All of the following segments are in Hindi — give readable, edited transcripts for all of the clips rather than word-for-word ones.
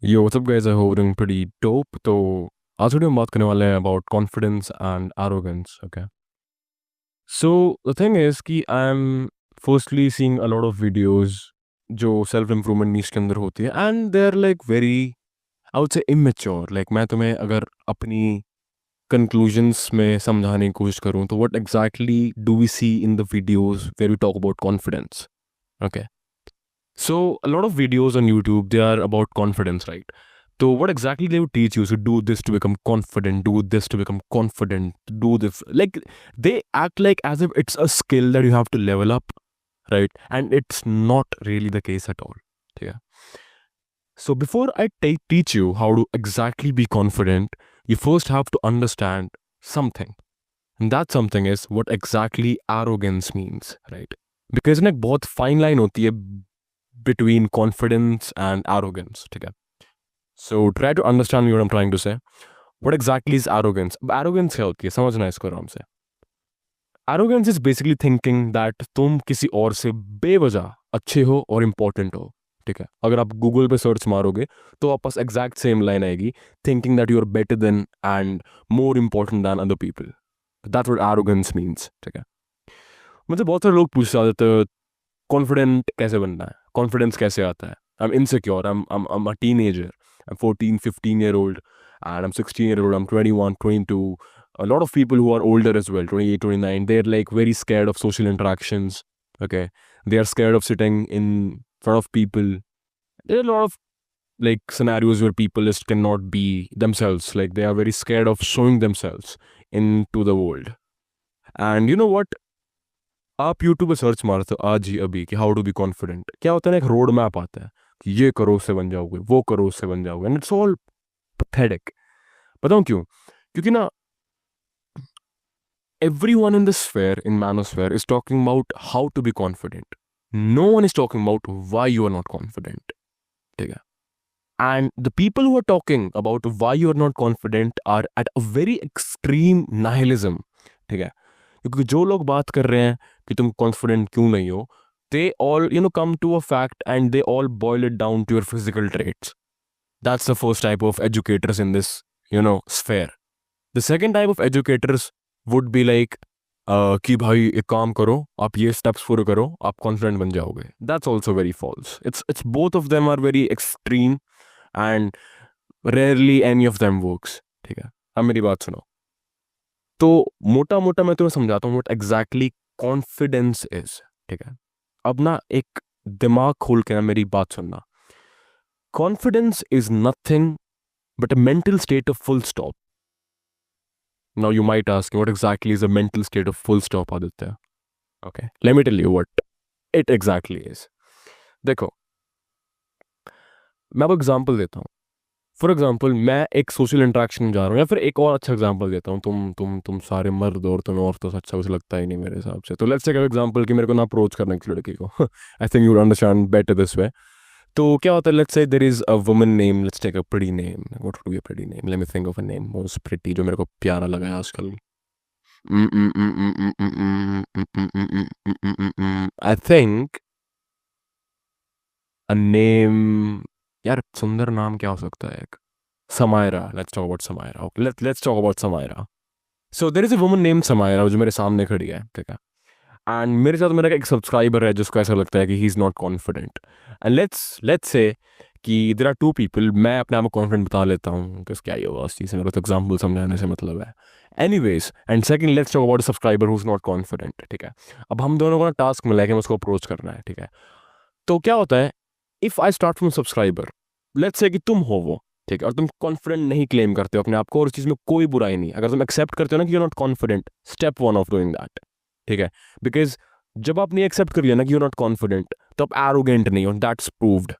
Yo, what's up guys? I hope doing pretty dope. तो आज वीडियो में बात करने वाले हैं about confidence and arrogance. Okay. So the thing is कि I'm firstly seeing a lot of videos जो self improvement niche के अंदर होती है and they're like very I would say immature. Like मैं तुम्हें अगर अपनी conclusions में समझाने की कोशिश करूँ तो what exactly do we see in the videos where we talk about confidence? Okay. So a lot of videos on YouTube they are about confidence, right? So what exactly they would teach you? So do this to become confident, do this to become confident, do this. Like they act like as if it's a skill that you have to level up, right? And it's not really the case at all. Yeah. So before I teach you how to exactly be confident, you first have to understand something. And that something is what exactly arrogance means, right? Because ना एक बहुत fine line होती है between confidence and arrogance. ठीक है. So try to understand what I'm trying to say. What exactly is arrogance? Arrogance क्या होती है? समझना इसको आराम से. Arrogance is basically thinking that तुम किसी और से बेवजह अच्छे हो और important हो. ठीक है. अगर आप गूगल पे सर्च मारोगे तो आप पास एग्जैक्ट सेम लाइन आएगी, thinking that you are better than and more important than other people. That's what arrogance means. ठीक है. मुझे बहुत सारे लोग पूछ रहे थे कॉन्फिडेंट कैसे बनना है, कॉन्फिडेंस कैसे आता है. I am insecure, I'm a teenager. I'm 14, 15 year old, and I'm 16 year old, I'm 21, 22. A lot of people who are older as well, 28, 29, they're like very scared of social interactions. Okay. They are scared of sitting in front of people. There are a lot of like scenarios where people just cannot be themselves. Like they are very scared of showing themselves into the world. And you know what? आप यूट्यूब पे सर्च मारते हो आज ही अभी कि हाउ टू बी कॉन्फिडेंट, क्या होता है ना, एक रोड मैप आता है कि ये करो उससे बन जाओगे, वो करो उससे बन जाओगे, एंड इट्स ऑल पैथेटिक. बताऊं क्यों? क्योंकि ना everyone in the sphere, in manosphere, is talking about how to be confident. No one is talking about why you are not confident. ठीक है. And the people who are talking about why you are not confident are at a very extreme nihilism. ठीक है. क्योंकि जो लोग बात कर रहे हैं कि तुम कॉन्फिडेंट क्यों नहीं हो, they all come to a fact and they all boil it down to your physical traits. That's the first type of educators in this sphere. The second type of educators would be like कि भाई एक काम करो, आप ये steps फॉलो करो, आप कॉन्फिडेंट बन जाओगे. That's also very false. It's both of them are very extreme and rarely any of them works. ठीक है. अब मेरी बात सुनो. तो मोटा मोटा मैं तुम्हें समझाता हूँ व्हाट एग्जैक्टली कॉन्फिडेंस इज. ठीक है. अब ना एक दिमाग खोल के ना मेरी बात सुनना. Confidence is nothing but a mental state of full stop. Now you might ask what exactly is a mental state of full stop, Aditya. Okay, let me tell you what it exactly is. देखो, मैं अब एग्जांपल देता हूँ. फॉर एग्जाम्पल मैं एक सोशल इंटरेक्शन में जा रहा हूँ, या फिर एक और अच्छा एग्जाम्पल देता हूँ. तुम सारे मर्द हो और तुम्हें और तो अच्छा कुछ लगता ही नहीं मेरे हिसाब से. तो लेट्स टेक एग्जाम्पल कि मेरे को ना अप्रोच करना किसी लड़की को. I think you understand better this way. तो क्या होता है, let's say there is a woman name, let's take a pretty name. What would be a pretty name? Let me think of a name most pretty जो मेरे को प्यारा लगा है आजकल. I think a name. यार सुंदर नाम क्या हो सकता है? एक Samaira. Let's talk about Samaira. Okay, let's talk about Samaira. So there is a woman named Samaira जो मेरे सामने खड़ी है. ठीक है. एंड मेरे साथ मेरा एक सब्सक्राइबर है जिसको ऐसा लगता है कि he is not confident. And let's say कि देर आर टू पीपल. मैं अपने आप को कॉन्फिडेंट बता लेता हूँ कि क्या ही होगा उस चीज़ से, मेरे को तो एग्जाम्पल समझाने से मतलब है. Anyways, and second let's talk about subscriber who is not confident. ठीक है. अब हम दोनों को ना टास्क मिला है कि उसको अप्रोच करना है. ठीक है. तो क्या होता है, if I start from subscriber, let's say कि तुम हो वो. ठीक है. और तुम कॉन्फिडेंट नहीं क्लेम करते हो अपने आप को, और उस चीज़ में कोई बुराई नहीं. अगर तुम एक्सेप्ट करते हो ना कि you not confident, step one of doing that. ठीक है. बिकॉज जब आपने एक्सेप्ट कर लिया ना कि यू नॉट कॉन्फिडेंट, तो आप एरोगेंट नहीं हो. That's proved.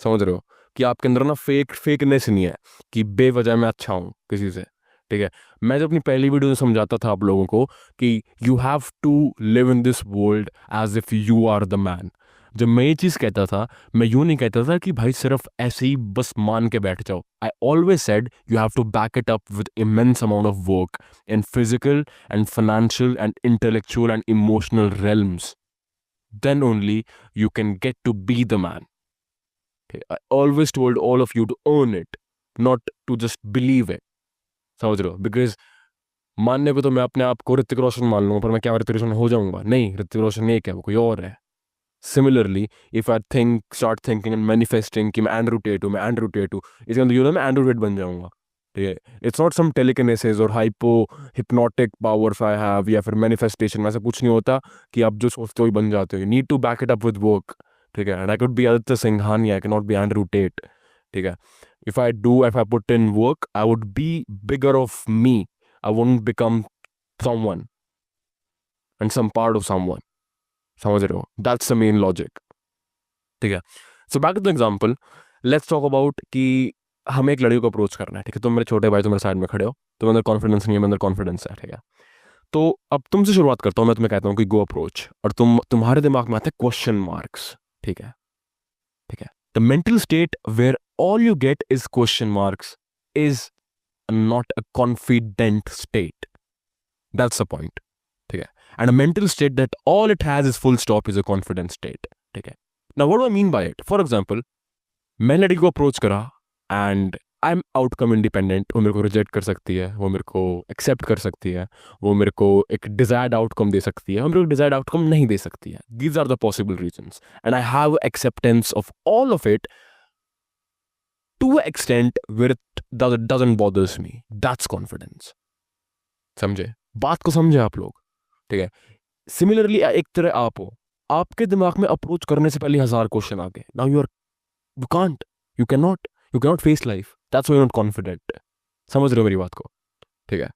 समझ रहे हो कि आपके अंदर ना फेकनेस नहीं है कि बेवजह मैं अच्छा हूँ किसी से. ठीक है. मैं जब अपनी पहली वीडियो में समझाता था आप लोगों को कि you have to live in this world as if you are the man, जब मैं ये चीज़ कहता था, मैं यूँ नहीं कहता था कि भाई सिर्फ ऐसे ही बस मान के बैठ जाओ. I always said you have to back it up with immense amount of work in physical and financial and intellectual and emotional realms. Then only you can get to be the man. I always told all of you to earn it, not to just believe it, समझ रहे हो? बिकॉज मानने को तो मैं अपने आप को ऋतिक रोशन मान लूंगा, पर मैं क्या ऋतिक रोशन हो जाऊंगा? नहीं, ऋतिक रोशन एक है, वो कोई और है। Similarly if I start thinking and manifesting कि मैं एंड्रू टेट हूँ, मैं एंड्रू टेट हूँ, इसके अंदर यू नो मैं एंड्रू टेट बन जाऊंगा, ठीक है? इट्स नॉट सम टेलीकिनेसिस और hypo hypnotic powers I have या फिर मैनिफेस्टेशन में ऐसा कुछ नहीं होता कि आप जो सोचते हो ही बन जाते हो। You need to back it up with work, ठीक है? And I could be Aditya Singhania, I can not be Andrew Tate, ठीक है? if I put in work, I would be bigger of me. I wouldn't become someone and some part of someone. समझ रहे हो? That's the main logic. ठीक है? So back to the example. Let's talk about कि हमें एक लड़की को अप्रोच करना है, ठीक है? तुम मेरे छोटे भाई, तुम मेरे साइड में खड़े हो, तुम्हारे अंदर कॉन्फिडेंस नहीं है, मेरे अंदर कॉन्फिडेंस है, ठीक है? तो अब तुमसे शुरुआत करता हूँ, मैं तुम्हें कहता हूँ कि गो अप्रोच, और तुम्हारे दिमाग में आते हैं क्वेश्चन मार्क्स, ठीक है? ठीक है? The mental state where all you get is question marks is not a confident state. That's the point. ठीक है? And a mental state that all it has is full stop is a confident state. ठीक है? Now what do I mean by it? For example, मैं लड़की को अप्रोच करा and I'm outcome independent. वो मेरे को रिजेक्ट कर सकती है, वो मेरे को एक्सेप्ट कर सकती है, वो मेरे को एक डिजायर्ड आउटकम दे सकती है, वो मेरे को डिजायर्ड आउटकम नहीं दे सकती है. These are the possible reasons. And I have acceptance of all of it to an extent where it doesn't bothers me. That's confidence. समझे? बात को समझे आप लोग? ठीक है? सिमिलरली एक तरह आप हो, आपके दिमाग में अप्रोच करने से पहले 1000 क्वेश्चन आ गए. Now you cannot face life. That's why you're not confident. समझ रहे हो मेरी बात को? ठीक है?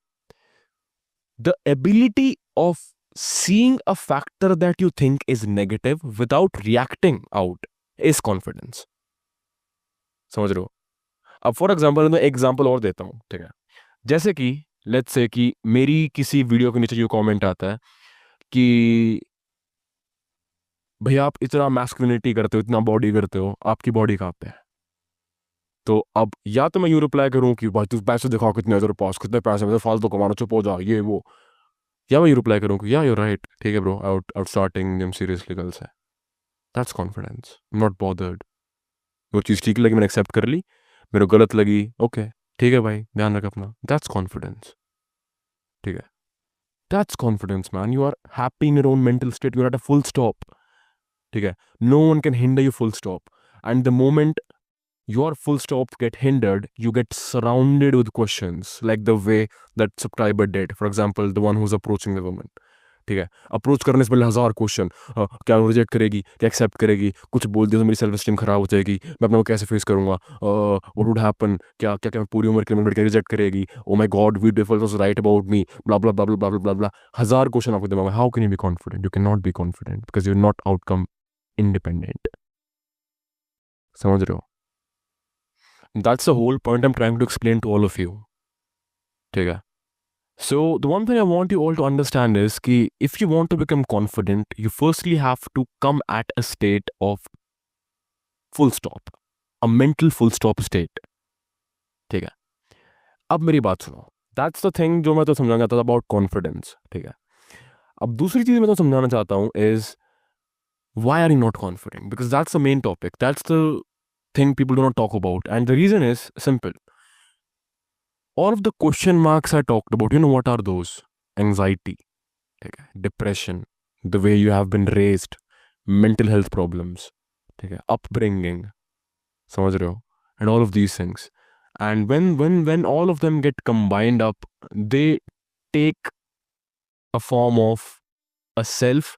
The ability of seeing a factor that you think is negative without reacting out is confidence. समझ रहे हो? अब फॉर एग्जाम्पल मैं एग्जाम्पल और देता हूँ, ठीक है? जैसे कि लेट्स से कि मेरी किसी वीडियो के नीचे जो कमेंट आता है कि भैया आप इतना मैस्कुलिनिटी करते हो, इतना बॉडी करते हो, आपकी बॉडी कहाँ पे है? तो अब या तो मैं यूँ रिप्लाई करूँ कि भाई तू पैसे दिखाओ कितने हैं तेरे पास, कितने पैसे में फालतू कमाना, चुप हो जा, ये वो, या मैं यूँ रिप्लाई करूँ कि या यू राइट, ठीक है bro, out starting gym seriously girls है. That's confidence. Not bothered. वो चीज़ ठीक लगी, मैंने एक्सेप्ट कर ली. मेरे को गलत लगी, ओके ठीक है भाई, ध्यान रख अपना. That's confidence. ठीक है? That's confidence man. You are happy in your own mental state, you are at a full stop. ठीक है? No one can hinder you full stop. And the moment your full stop get hindered, you get surrounded with questions like the way that subscriber did, for example the one who's approaching the woman. ठीक है? अप्रोच करने से पहले 1000 क्वेश्चन, क्या रिजेक्ट करेगी, क्या एक्सेप्ट करेगी, कुछ बोल दिया तो मेरी सेल्फ एस्टीम खराब हो जाएगी, मैं अपने को कैसे फेस करूंगा, व्हाट वुड हैपन, क्या क्या क्या पूरी उम्र के लिए लड़की रिजेक्ट करेगी, oh my god we default was right about me, blah blah blah blah blah blah. 1000 question आपके दिमाग में. How can you be confident? You can not be confident because you are not outcome independent. समझ रहे हो? That's the whole point I'm trying to explain to all of you. ठीक है? So the one thing I want you all to understand is कि if you want to become confident, you firstly have to come at a state of full stop, a mental full stop state. ठीक है? अब मेरी बात सुनो. That's the thing जो मैं तो समझाना चाहता था about confidence. ठीक है? अब दूसरी चीज़ मैं तो समझाना चाहता हूँ is why are you not confident? Because that's the main topic. That's the thing people do not talk about. And the reason is simple. All of the question marks I talked about, you know what are those? Anxiety, okay, depression, the way you have been raised, mental health problems, okay, upbringing, समझ रहे हो? And all of these things. And when all of them get combined up, they take a form of a self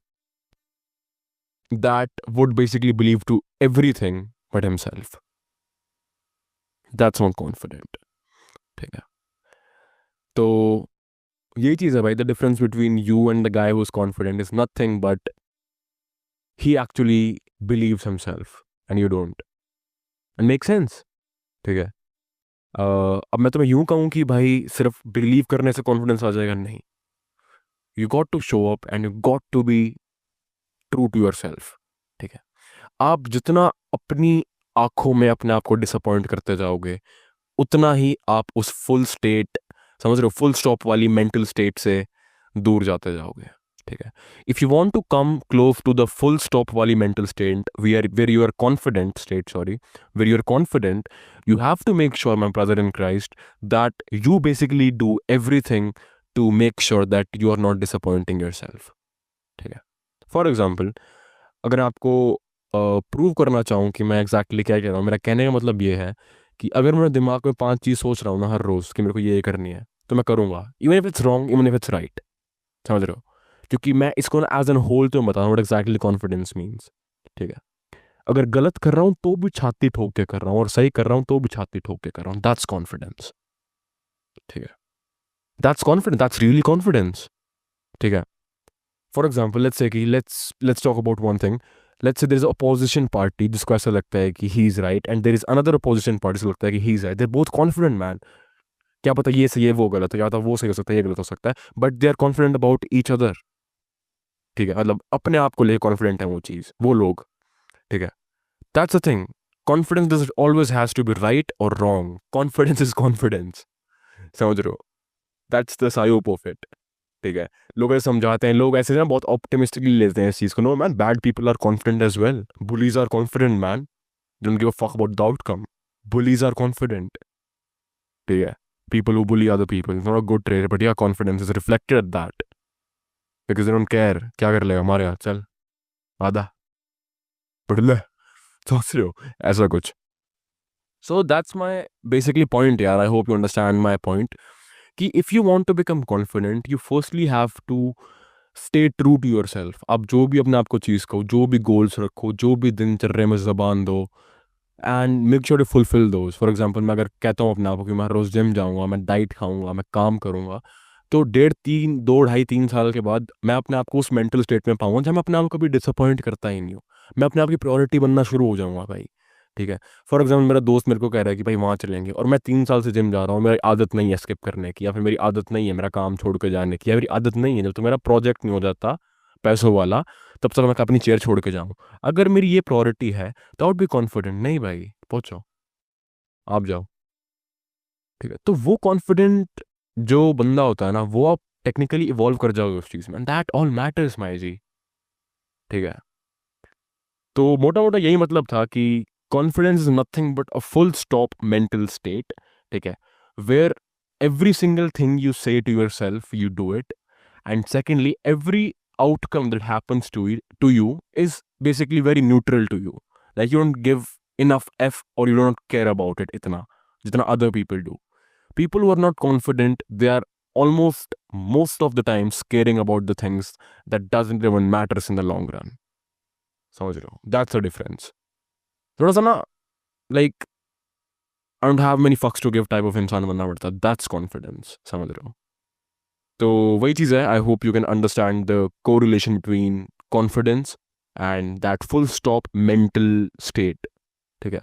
that would basically believe to everything but himself. That's not confident. ठीक है? तो यही चीज़ है भाई. The difference between you and the guy who is confident is nothing but he actually believes himself and you don't. And make sense. ठीक है? अब मैं तुम्हें यूं कहूँ कि भाई सिर्फ बिलीव करने से कॉन्फिडेंस आ जाएगा, नहीं. You got to show up and you got to be true to yourself. ठीक है? आप जितना अपनी आंखों में अपने आप को डिसअपॉइंट करते जाओगे, उतना ही आप उस फुल स्टेट, समझ रहे हो, फुल स्टॉप वाली मेंटल स्टेट से दूर जाते जाओगे. ठीक है. If you want to come close to the full stop वाली mental state where you are confident state, sorry, where you are confident, you have to make sure, my brother in Christ, that you basically do everything to make sure that you are not disappointing yourself. ठीक है. फॉर एग्जाम्पल, अगर आपको प्रूव करना चाहूँ कि मैं एग्जैक्टली क्या कह रहा हूँ, मेरा कहने का मतलब ये है कि अगर मेरे दिमाग में 5 चीज़ सोच रहा हूँ ना हर रोज़ कि मेरे को ये करनी है, तो मैं करूँगा, even if it's wrong, even if it's right. समझ रहे हो? क्योंकि मैं इसको ना एज एन होल तो बता रहा हूँ व्हाट एग्जैक्टली कॉन्फिडेंस मीन्स. ठीक है. अगर गलत कर रहा हूँ तो भी छाती ठोक के कर रहा हूँ, और सही कर रहा हूँ तो भी छाती ठोक के कर रहा हूँ. That's confidence. ठीक है. That's confidence, that's really confidence. ठीक है. फॉर एग्जाम्पल, लेट्स से कि let's talk about one thing. Let's say there is opposition party जिसको ऐसा लगता है कि he is right, and there is another opposition party जिसको लगता है कि he is right. They are both confident man. क्या पता ये सही है वो गलत है, क्या पता वो सही हो सकता है ये गलत हो सकता है, but they are confident about each other. ठीक है. मतलब अपने आप को लेकर कॉन्फिडेंट है वो चीज़, वो लोग. ठीक है. That's a thing. Confidence doesn't always has to be right और रॉन्ग. Confidence is confidence. समझ रहे हो? That's the scope of it. ठीक है. लोग ऐसे समझाते हैं, लोग ऐसे ना बहुत ऑप्टिमिस्टिकली लेते हैं इस चीज़ को. No man, bad people are confident as well. Bullies are confident man. Don't give a fuck about the outcome. Bullies are confident. ठीक है. People who bully other people, it's not a good trait, but yeah, confidence is reflected at that because they don't care. क्या कर लेगा हमारे यहाँ, चल आधा पढ़ ले, सोच रहे हो ऐसा कुछ. So that's my basically point यार. I hope you understand my point कि if you want to become confident, you firstly have to stay true to yourself. आप जो भी अपने आप को चीज़ कहो, जो भी गोल्स रखो, जो भी दिनचर्या में ज़बान दो, and make sure to fulfil those. For example, मैं अगर कहता हूँ अपने आप को कि मैं रोज़ जिम जाऊँगा, मैं डाइट खाऊँगा, मैं काम करूँगा, तो 2.5 3 साल के बाद मैं अपने आप को उस मेंटल स्टेट में पाऊँगा जहाँ मैं अपने आप को कभी डिसअपॉइंट करता ही नहीं हूँ. मैं अपने आप की प्रायोरिटी बनना शुरू हो जाऊँगा भाई. ठीक है. फॉर एग्जाम्पल, मेरा दोस्त मेरे को कह रहा है कि भाई वहाँ चलेंगे, और मैं 3 साल से जिम जा रहा हूँ, मेरी आदत नहीं है स्किप करने की, या फिर मेरी आदत नहीं है मेरा काम छोड़ के जाने की, या मेरी आदत नहीं है जब तो मेरा प्रोजेक्ट नहीं हो जाता पैसों वाला तब तक मैं अपनी चेयर छोड़ के जाऊँ. अगर मेरी ये प्रायोरिटी है तो आई वुड बी कॉन्फिडेंट. नहीं भाई, पहुँचो, आप जाओ. ठीक है. तो वो कॉन्फिडेंट जो बंदा होता है ना, वो आप टेक्निकली इवॉल्व कर जाओगे उस चीज़ में. That all matters my G. ठीक है. तो मोटा मोटा यही मतलब था कि confidence is nothing but a full stop mental state. ठीक है. Where every single thing you say to yourself, you do it. And secondly, every outcome that happens to you is basically very neutral to you. Like you don't give enough F, or you don't care about it itna jitna other people do. People who are not confident, they are almost most of the time caring about the things that doesn't even matters in the long run. समझ रहे हो? That's the difference. थोड़ा सा ना, like I don't have many fucks to give type of इंसान बनना पड़ता है. That's confidence. समझ रहे हो? तो वही चीज़ है. I hope you can understand the correlation between confidence and that full stop mental state. ठीक है.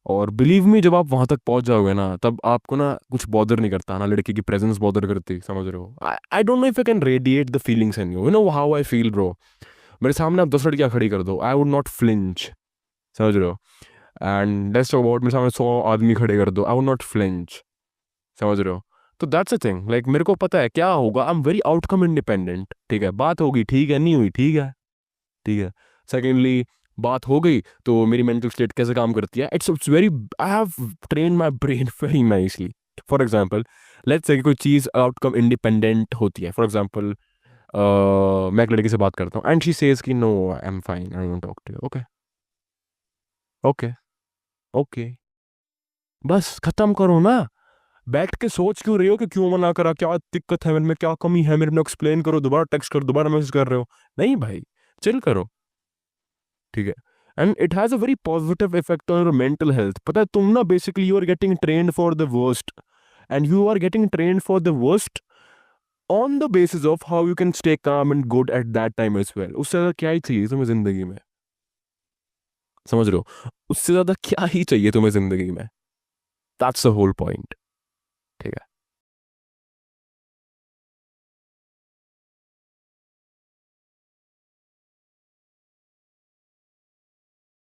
और बिलीव मी, जब आप वहाँ तक पहुँच जाओगे ना, तब आपको ना कुछ बॉदर नहीं करता ना. लड़की की प्रेजेंस बॉदर करती, समझ रहे हो? I don't know if I can radiate the feelings in you. You know how I feel bro. मेरे सामने आप 10 लड़कियाँ खड़ी कर दो, आई वुड नॉट फ्लिंच. समझ रहे हो? एंड लेट्स टॉक अबाउट, मेरे सामने 100 आदमी खड़े कर दो, आई वुड नॉट फ्लिंच. समझ रहे हो? तो दैट्स अ थिंग. लाइक मेरे को पता है क्या होगा. I am very outcome independent. ठीक है. बात होगी, ठीक है, नहीं हुई, ठीक है. ठीक है. सेकेंडली, बात हो गई तो मेरी मेंटल स्टेट कैसे काम करती है. It's very, I have train my brain very nicely. For example, let's से कोई चीज़ आउटकम इंडिपेंडेंट होती है. फॉर एग्जाम्पल, मैं एक लड़की से बात करता हूँ एंड शी सेज कि no I am fine, I don't talk to you. Okay okay okay, बस खत्म करो ना. बैठ के सोच क्यों रही हो कि क्यों मना करा, क्या दिक्कत है मेरे में, क्या कमी है मेरे में, एक्सप्लेन करो, दोबारा टेक्स्ट करो, दोबारा मैसेज कर रहे हो. नहीं भाई, चिल करो. ठीक है. And it has a very positive effect on your mental health. पता है, तुम ना basically you are getting trained for the worst, and you are getting trained for the worst on the basis of how you can stay calm and good at that time as well. उससे ज़्यादा क्या ही चाहिए तुम्हें ज़िंदगी में. समझ रहे हो? उससे ज़्यादा क्या ही चाहिए तुम्हें ज़िंदगी में. That's the whole point.